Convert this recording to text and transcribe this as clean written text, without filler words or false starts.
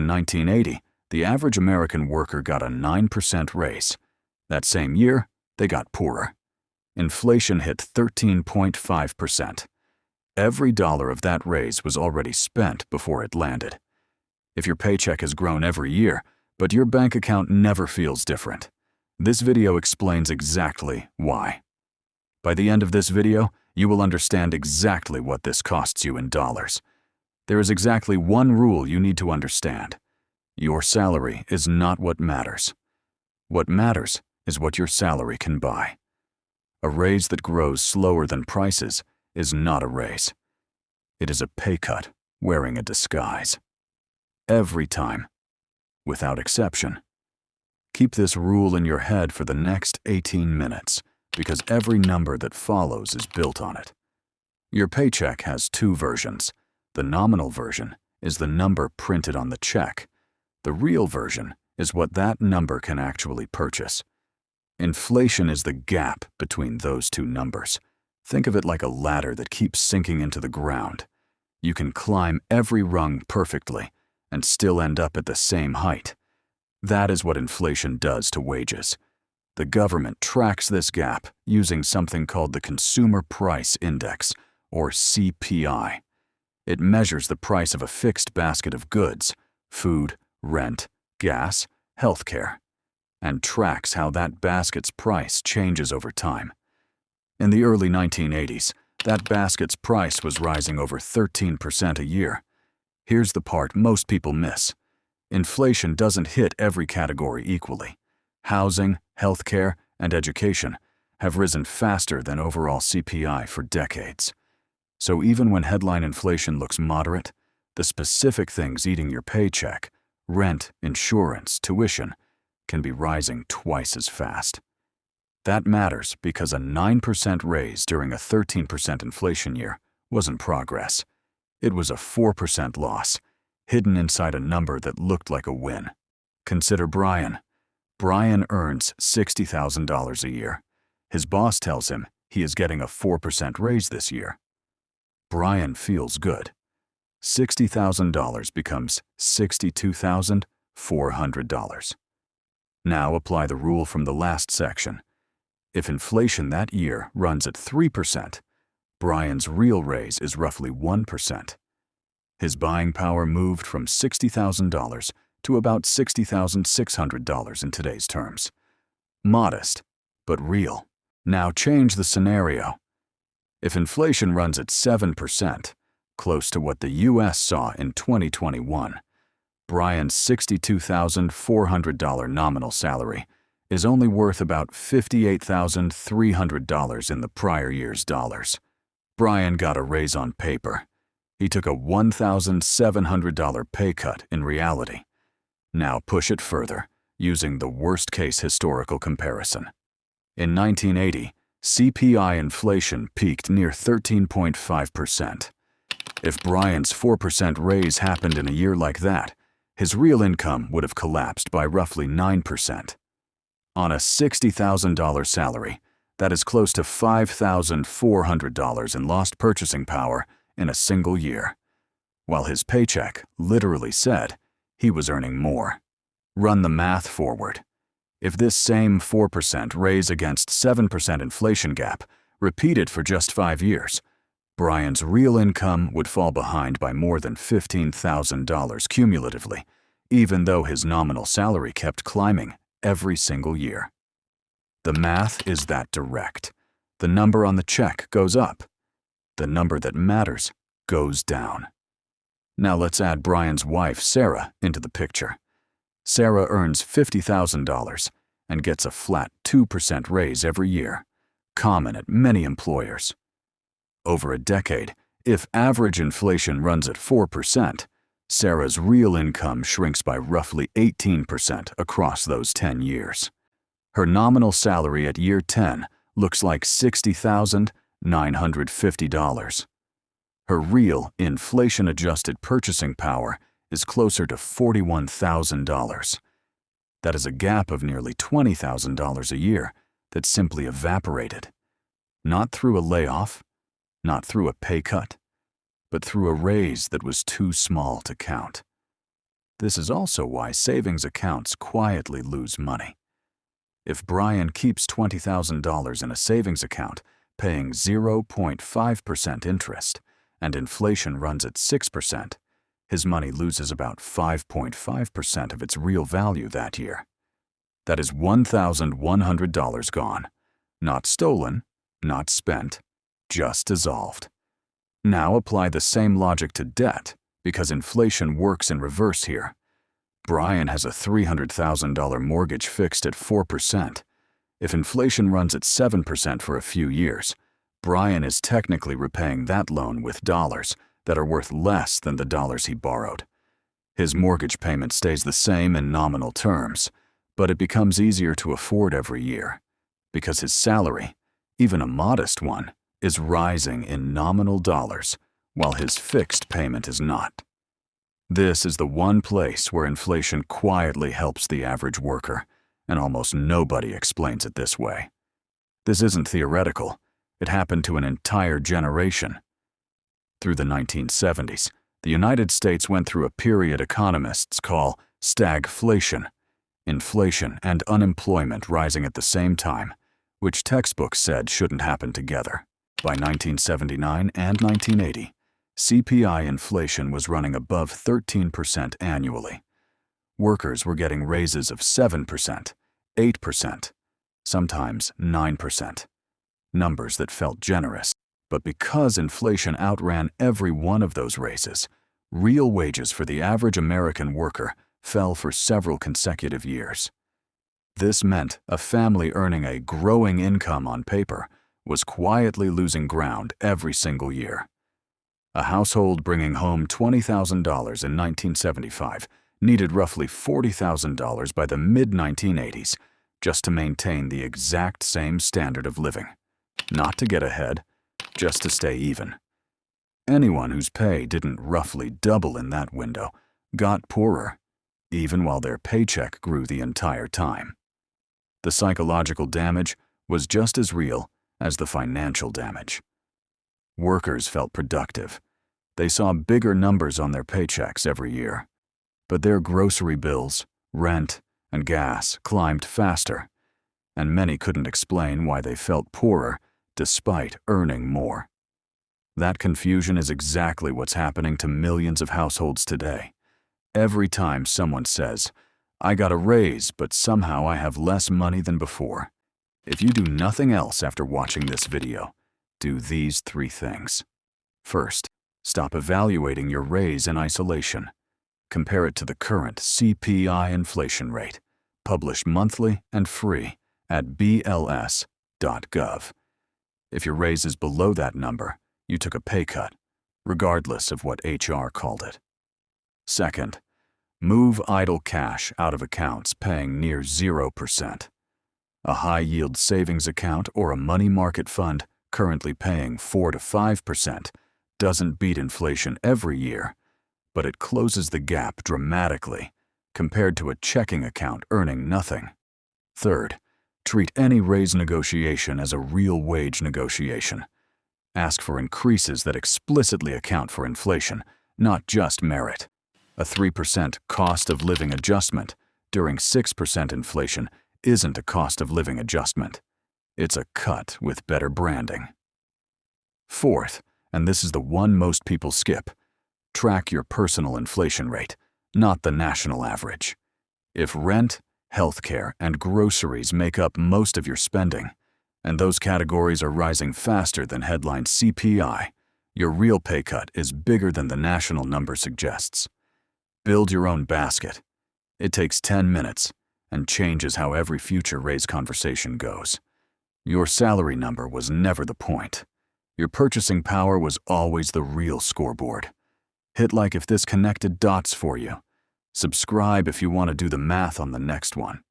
in 1980, the average American worker got a 9% raise. That same year, they got poorer. Inflation hit 13.5%. Every dollar of that raise was already spent before it landed. If your paycheck has grown every year, but your bank account never feels different, this video explains exactly why. By the end of this video, you will understand exactly what this costs you in dollars. There is exactly one rule you need to understand. Your salary is not what matters. What matters is what your salary can buy. A raise that grows slower than prices is not a raise. It is a pay cut wearing a disguise. Every time, without exception. Keep this rule in your head for the next 18 minutes, because every number that follows is built on it. Your paycheck has two versions. The nominal version is the number printed on the check. The real version is what that number can actually purchase. Inflation is the gap between those two numbers. Think of it like a ladder that keeps sinking into the ground. You can climb every rung perfectly and still end up at the same height. That is what inflation does to wages. The government tracks this gap using something called the Consumer Price Index, or CPI. It measures the price of a fixed basket of goods, food, rent, gas, healthcare, and tracks how that basket's price changes over time. In the early 1980s, that basket's price was rising over 13% a year. Here's the part most people miss. Inflation doesn't hit every category equally. Housing, healthcare, and education have risen faster than overall CPI for decades. So even when headline inflation looks moderate, the specific things eating your paycheck, rent, insurance, tuition, can be rising twice as fast. That matters because a 9% raise during a 13% inflation year wasn't progress. It was a 4% loss, hidden inside a number that looked like a win. Consider Brian. Brian earns $60,000 a year. His boss tells him he is getting a 4% raise this year. Brian feels good. $60,000 becomes $62,400. Now apply the rule from the last section. If inflation that year runs at 3%, Brian's real raise is roughly 1%. His buying power moved from $60,000 to about $60,600 in today's terms. Modest, but real. Now change the scenario. If inflation runs at 7%, close to what the US saw in 2021, Brian's $62,400 nominal salary is only worth about $58,300 in the prior year's dollars. Brian got a raise on paper. He took a $1,700 pay cut in reality. Now push it further, using the worst-case historical comparison. In 1980, CPI inflation peaked near 13.5%. If Brian's 4% raise happened in a year like that, his real income would have collapsed by roughly 9%. On a $60,000 salary, that is close to $5,400 in lost purchasing power in a single year, while his paycheck literally said he was earning more. Run the math forward. If this same 4% raise against 7% inflation gap repeated for just 5 years, Brian's real income would fall behind by more than $15,000 cumulatively, even though his nominal salary kept climbing every single year. The math is that direct. The number on the check goes up. The number that matters goes down. Now let's add Brian's wife, Sarah, into the picture. Sarah earns $50,000 and gets a flat 2% raise every year, common at many employers. Over a decade, if average inflation runs at 4%, Sarah's real income shrinks by roughly 18% across those 10 years. Her nominal salary at year 10 looks like $60,950. Her real inflation-adjusted purchasing power is closer to $41,000. That is a gap of nearly $20,000 a year that simply evaporated. Not through a layoff, not through a pay cut, but through a raise that was too small to count. This is also why savings accounts quietly lose money. If Brian keeps $20,000 in a savings account, paying 0.5% interest, and inflation runs at 6%, his money loses about 5.5% of its real value that year. That is $1,100 gone. Not stolen, not spent, just dissolved. Now apply the same logic to debt, because inflation works in reverse here. Brian has a $300,000 mortgage fixed at 4%. If inflation runs at 7% for a few years, Brian is technically repaying that loan with dollars that are worth less than the dollars he borrowed. His mortgage payment stays the same in nominal terms, but it becomes easier to afford every year, because his salary, even a modest one, is rising in nominal dollars, while his fixed payment is not. This is the one place where inflation quietly helps the average worker, and almost nobody explains it this way. This isn't theoretical. It happened to an entire generation. Through the 1970s, the United States went through a period economists call stagflation, inflation and unemployment rising at the same time, which textbooks said shouldn't happen together. By 1979 and 1980, CPI inflation was running above 13% annually. Workers were getting raises of 7%, 8%, sometimes 9%. Numbers that felt generous. But because inflation outran every one of those raises, real wages for the average American worker fell for several consecutive years. This meant a family earning a growing income on paper was quietly losing ground every single year. A household bringing home $20,000 in 1975 needed roughly $40,000 by the mid-1980s just to maintain the exact same standard of living. Not to get ahead, just to stay even. Anyone whose pay didn't roughly double in that window got poorer, even while their paycheck grew the entire time. The psychological damage was just as real as the financial damage. Workers felt productive. They saw bigger numbers on their paychecks every year. But their grocery bills, rent, and gas climbed faster, and many couldn't explain why they felt poorer despite earning more. That confusion is exactly what's happening to millions of households today. Every time someone says, "I got a raise, but somehow I have less money than before," if you do nothing else after watching this video, do these 3 things. First, stop evaluating your raise in isolation. Compare it to the current CPI inflation rate, published monthly and free at bls.gov. If your raise is below that number, you took a pay cut, regardless of what HR called it. Second, move idle cash out of accounts paying near 0%. A high-yield savings account or a money market fund currently paying 4 to 5% doesn't beat inflation every year, but it closes the gap dramatically compared to a checking account earning nothing. Third, treat any raise negotiation as a real wage negotiation. Ask for increases that explicitly account for inflation, not just merit. A 3% cost of living adjustment during 6% inflation isn't a cost of living adjustment. It's a cut with better branding. Fourth, and this is the one most people skip, track your personal inflation rate, not the national average. If rent, healthcare, and groceries make up most of your spending, and those categories are rising faster than headline CPI, your real pay cut is bigger than the national number suggests. Build your own basket. It takes 10 minutes and changes how every future raise conversation goes. Your salary number was never the point. Your purchasing power was always the real scoreboard. Hit like if this connected dots for you. Subscribe if you want to do the math on the next one.